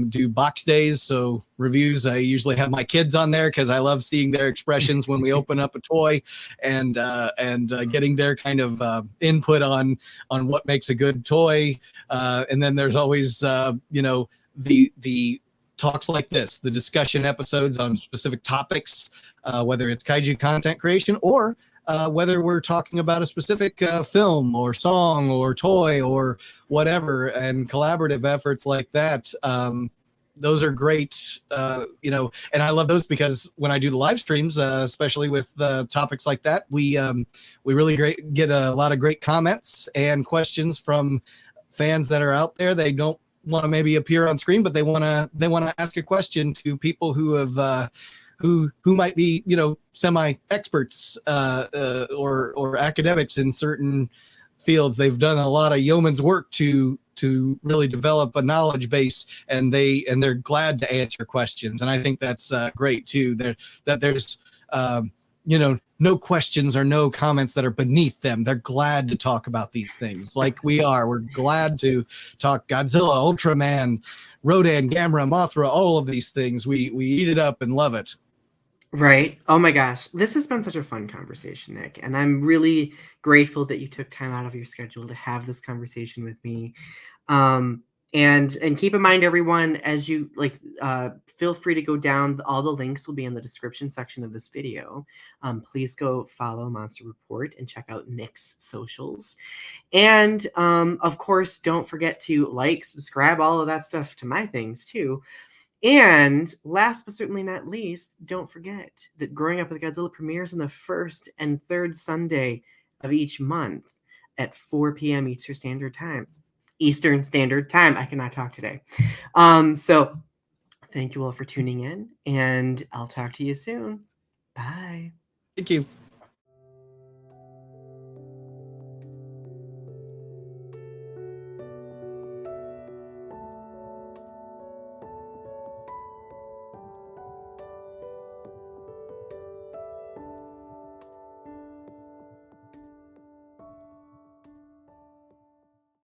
Do box days, so reviews. I usually have my kids on there because I love seeing their expressions when we open up a toy, and getting their kind of input on what makes a good toy. And then there's always the talks like this, the discussion episodes on specific topics, whether it's kaiju content creation or whether we're talking about a specific film or song or toy or whatever, and collaborative efforts like that. Those are great, and I love those because when I do the live streams, especially with topics like that, we really get a lot of great comments and questions from fans that are out there. They don't want to maybe appear on screen, but they want to ask a question to people who have who might be semi experts or academics in certain fields. They've done a lot of yeoman's work to really develop a knowledge base, and they're glad to answer questions. And I think that's great too. That there's no questions or no comments that are beneath them. They're glad to talk about these things like we are. We're glad to talk Godzilla, Ultraman, Rodan, Gamera, Mothra, all of these things. We eat it up and love it. Right. Oh my gosh. This has been such a fun conversation, Nick. And I'm really grateful that you took time out of your schedule to have this conversation with me. And keep in mind, everyone, as you feel free to go down. All the links will be in the description section of this video. Please go follow Monster Report and check out Nick's socials. And of course, don't forget to like, subscribe, all of that stuff to my things too. And last but certainly not least, don't forget that Growing Up with Godzilla premieres on the first and third Sunday of each month at 4 p.m. Eastern Standard Time. I cannot talk today. So thank you all for tuning in, and I'll talk to you soon. Bye. Thank you.